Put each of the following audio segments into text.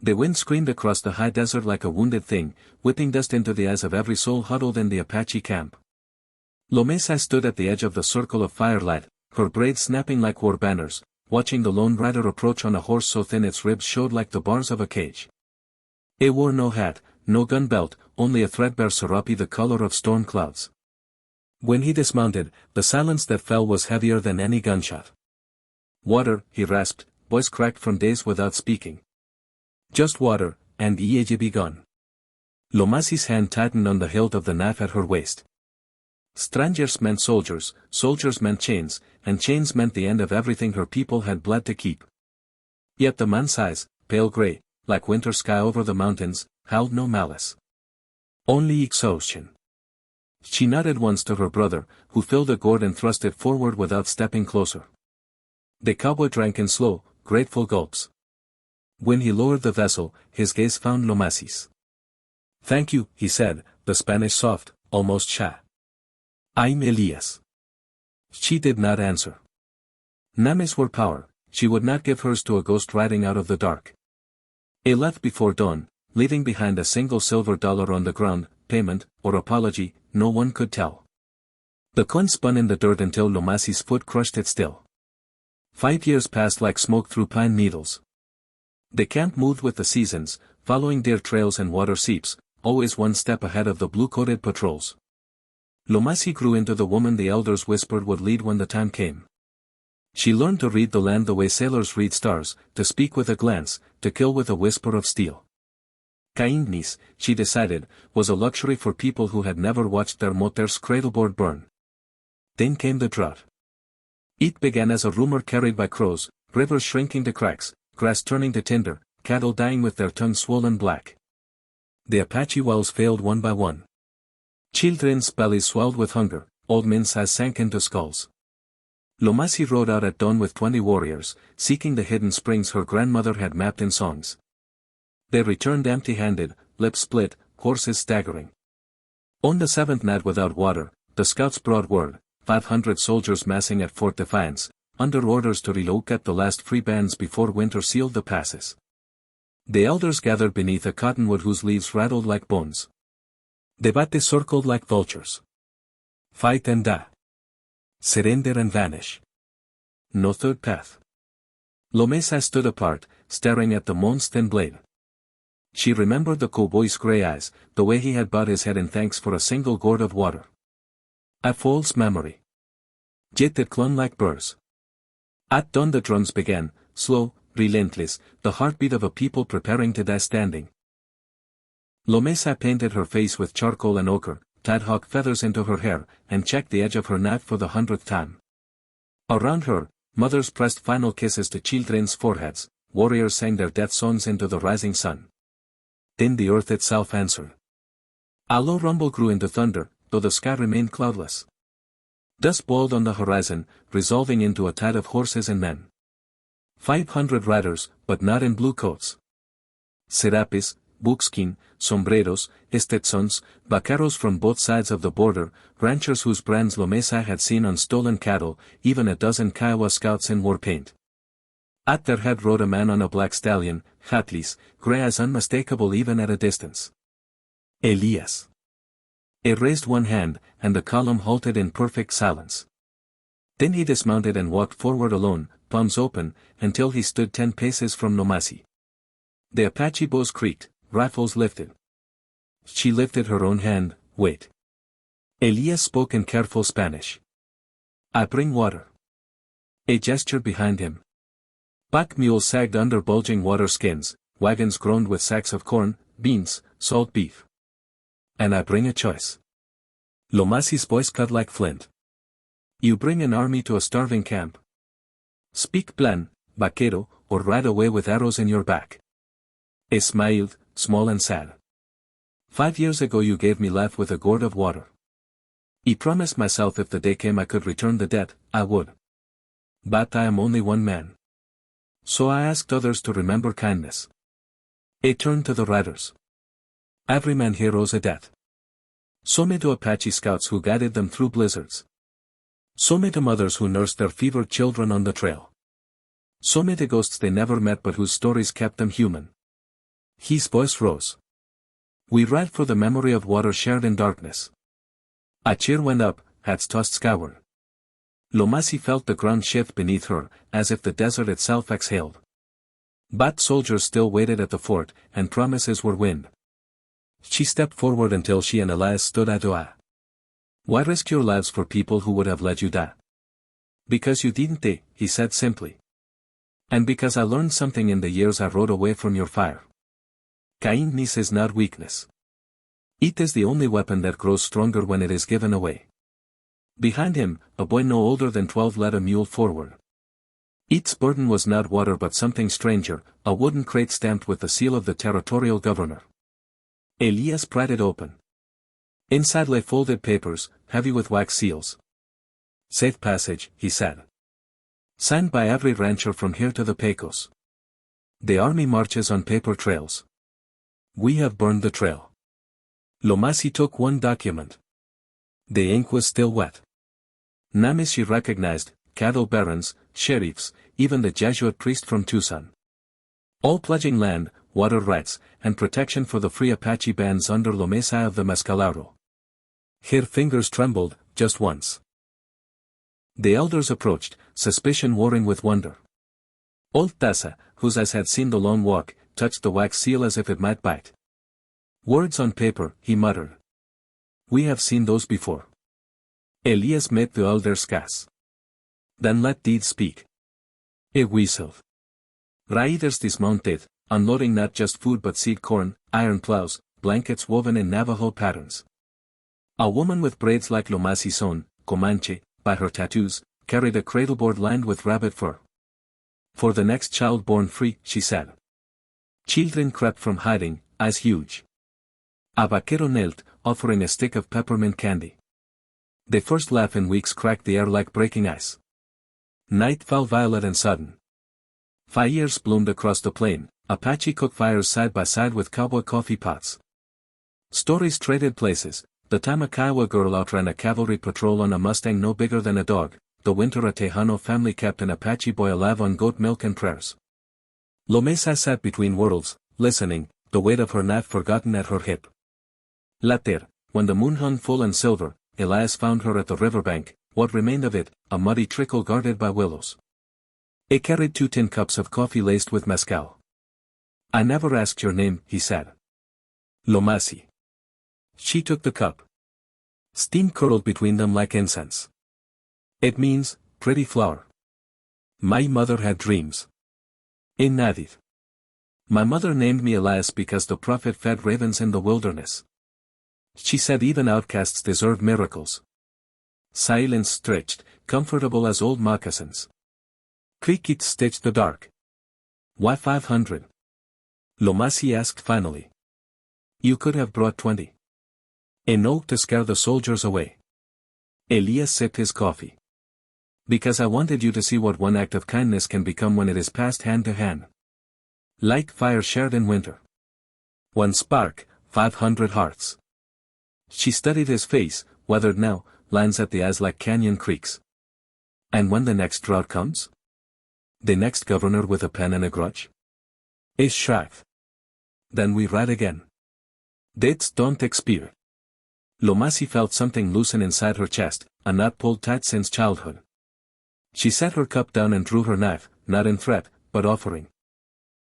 The wind screamed across the high desert like a wounded thing, whipping dust into the eyes of every soul huddled in the Apache camp. Lomesa stood at the edge of the circle of firelight, her braids snapping like war banners, watching the lone rider approach on a horse so thin its ribs showed like the bars of a cage. He wore no hat, no gun belt, only a threadbare serape the color of storm clouds. When he dismounted, the silence that fell was heavier than any gunshot. "Water," he rasped, voice cracked from days without speaking. "Just water, and ye be gone." Lomasi's hand tightened on the hilt of the knife at her waist. Strangers meant soldiers, soldiers meant chains, and chains meant the end of everything her people had bled to keep. Yet the man's eyes, pale gray, like winter sky over the mountains, held no malice. Only exhaustion. She nodded once to her brother, who filled a gourd and thrust it forward without stepping closer. The cowboy drank in slow, grateful gulps. When he lowered the vessel, his gaze found Lomasi's. "Thank you," he said, the Spanish soft, almost shy. "I'm Elias." She did not answer. Names were power, she would not give hers to a ghost riding out of the dark. He left before dawn, leaving behind a single silver dollar on the ground, payment, or apology, no one could tell. The coin spun in the dirt until Lomasi's foot crushed it still. 5 years passed like smoke through pine needles. The camp moved with the seasons, following deer trails and water seeps, always one step ahead of the blue-coated patrols. Lomasi grew into the woman the elders whispered would lead when the time came. She learned to read the land the way sailors read stars, to speak with a glance, to kill with a whisper of steel. Kindness, she decided, was a luxury for people who had never watched their mother's cradleboard burn. Then came the drought. It began as a rumor carried by crows, rivers shrinking to cracks, grass turning to tinder, cattle dying with their tongues swollen black. The Apache wells failed one by one. Children's bellies swelled with hunger, old men's eyes sank into skulls. Lomasi rode out at dawn with 20 warriors, seeking the hidden springs her grandmother had mapped in songs. They returned empty-handed, lips split, horses staggering. On the 7th night without water, the scouts brought word, 500 soldiers massing at Fort Defiance, under orders to relocate the last free bands before winter sealed the passes. The elders gathered beneath a cottonwood whose leaves rattled like bones. Debate circled like vultures. Fight and die. Surrender and vanish. No third path. Lomesa stood apart, staring at the moon's thin blade. She remembered the cowboy's gray eyes, the way he had bowed his head in thanks for a single gourd of water. A false memory. Yet it clung like burrs. At dawn the drums began, slow, relentless, the heartbeat of a people preparing to die standing. Lomesa painted her face with charcoal and ochre, tied hawk feathers into her hair, and checked the edge of her knife for the 100th time. Around her, mothers pressed final kisses to children's foreheads, warriors sang their death songs into the rising sun. Then the earth itself answered. A low rumble grew into thunder, though the sky remained cloudless. Dust boiled on the horizon, resolving into a tide of horses and men. 500 riders, but not in blue coats. Serapes, buckskin, sombreros, estetsons, vaqueros from both sides of the border, ranchers whose brands Lomesa had seen on stolen cattle, even a dozen Kiowa scouts in war paint. At their head rode a man on a black stallion, hatless, gray eyes unmistakable even at a distance. Elias. He raised one hand, and the column halted in perfect silence. Then he dismounted and walked forward alone, palms open, until he stood 10 paces from Lomasi. The Apache bows creaked, rifles lifted. She lifted her own hand, wait. Elias spoke in careful Spanish. I bring water. A gesture behind him. Pack mules sagged under bulging water skins, wagons groaned with sacks of corn, beans, salt beef. And I bring a choice. Lomasi's voice cut like flint. You bring an army to a starving camp. Speak plan, vaquero, or ride away with arrows in your back. He smiled, small and sad. 5 years ago you gave me life with a gourd of water. I promised myself if the day came I could return the debt, I would. But I am only one man. So I asked others to remember kindness. He turned to the riders. Every man here owes a debt. So may to Apache scouts who guided them through blizzards. So may to mothers who nursed their fevered children on the trail. So may to ghosts they never met but whose stories kept them human. His voice rose. We ride for the memory of water shared in darkness. A cheer went up, hats tossed skyward. Lomasi felt the ground shift beneath her, as if the desert itself exhaled. But soldiers still waited at the fort, and promises were wind. She stepped forward until she and Elias stood eye to eye. Why risk your lives for people who would have let you die? Because you didn't, he said simply. And because I learned something in the years I rode away from your fire. Kindness is not weakness. It is the only weapon that grows stronger when it is given away. Behind him, a boy no older than 12 led a mule forward. Its burden was not water but something stranger, a wooden crate stamped with the seal of the territorial governor. Elias pried it open. Inside lay folded papers, heavy with wax seals. Safe passage, he said. Signed by every rancher from here to the Pecos. The army marches on paper trails. We have burned the trail. Lomasi took one document. The ink was still wet. Names she recognized, cattle barons, sheriffs, even the Jesuit priest from Tucson. All pledging land, water rights, and protection for the free Apache bands under Lomesa of the Mescalero. Her fingers trembled, just once. The elders approached, suspicion warring with wonder. Old Tessa, whose eyes had seen the long walk, touched the wax seal as if it might bite. Words on paper, he muttered. We have seen those before. Elias made the elders gasp. Then let deeds speak. He whistled. Raiders dismounted, unloading not just food but seed corn, iron plows, blankets woven in Navajo patterns. A woman with braids like Lomasi's own, Comanche, by her tattoos, carried a cradleboard lined with rabbit fur. For the next child born free, she said. Children crept from hiding, eyes huge. A vaquero knelt, offering a stick of peppermint candy. The first laugh in weeks cracked the air like breaking ice. Night fell violet and sudden. Fires bloomed across the plain, Apache cooked fires side by side with cowboy coffee pots. Stories traded places. The time a Kiowa girl outran a cavalry patrol on a Mustang no bigger than a dog, the winter a Tejano family kept an Apache boy alive on goat milk and prayers. Lomesa sat between worlds, listening, the weight of her knife forgotten at her hip. Later, when the moon hung full and silver, Elias found her at the riverbank, what remained of it, a muddy trickle guarded by willows. It carried 2 tin cups of coffee laced with mezcal. I never asked your name, he said. Lomasi. She took the cup. Steam curled between them like incense. It means, pretty flower. My mother had dreams. In Nadith. My mother named me Elias because the prophet fed ravens in the wilderness. She said even outcasts deserve miracles. Silence stretched, comfortable as old moccasins. Crickets stitched the dark. Why 500? Lomasi asked finally. You could have brought 20. An oak to scare the soldiers away. Elias sipped his coffee. Because I wanted you to see what one act of kindness can become when it is passed hand to hand. Like fire shared in winter. One spark, 500 hearts. She studied his face, weathered now, lines at the eyes like canyon creeks. And when the next drought comes? The next governor with a pen and a grudge? Is Shrive. Then we ride again. Dates don't expire. Lomasi felt something loosen inside her chest, a knot pulled tight since childhood. She set her cup down and drew her knife, not in threat, but offering.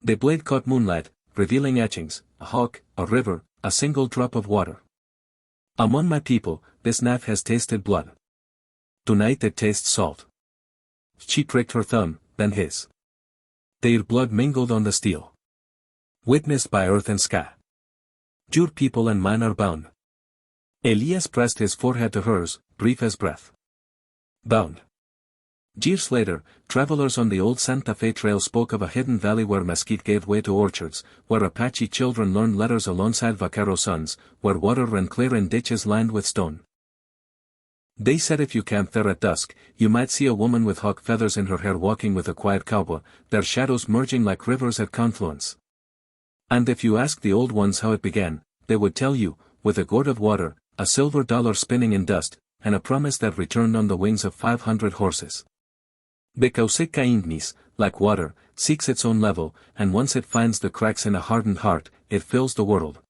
The blade caught moonlight, revealing etchings, a hawk, a river, a single drop of water. Among my people, this knife has tasted blood. Tonight it tastes salt. She pricked her thumb, then his. Their blood mingled on the steel. Witnessed by earth and sky. Your people and mine are bound. Elias pressed his forehead to hers, brief as breath. Bound. Years later, travelers on the old Santa Fe Trail spoke of a hidden valley where mesquite gave way to orchards, where Apache children learned letters alongside vaquero sons, where water ran clear in ditches lined with stone. They said if you camped there at dusk, you might see a woman with hawk feathers in her hair walking with a quiet cowboy, their shadows merging like rivers at confluence. And if you asked the old ones how it began, they would tell you, with a gourd of water, a silver dollar spinning in dust, and a promise that returned on the wings of 500 horses. Because ignis, like water, seeks its own level, and once it finds the cracks in a hardened heart, it fills the world.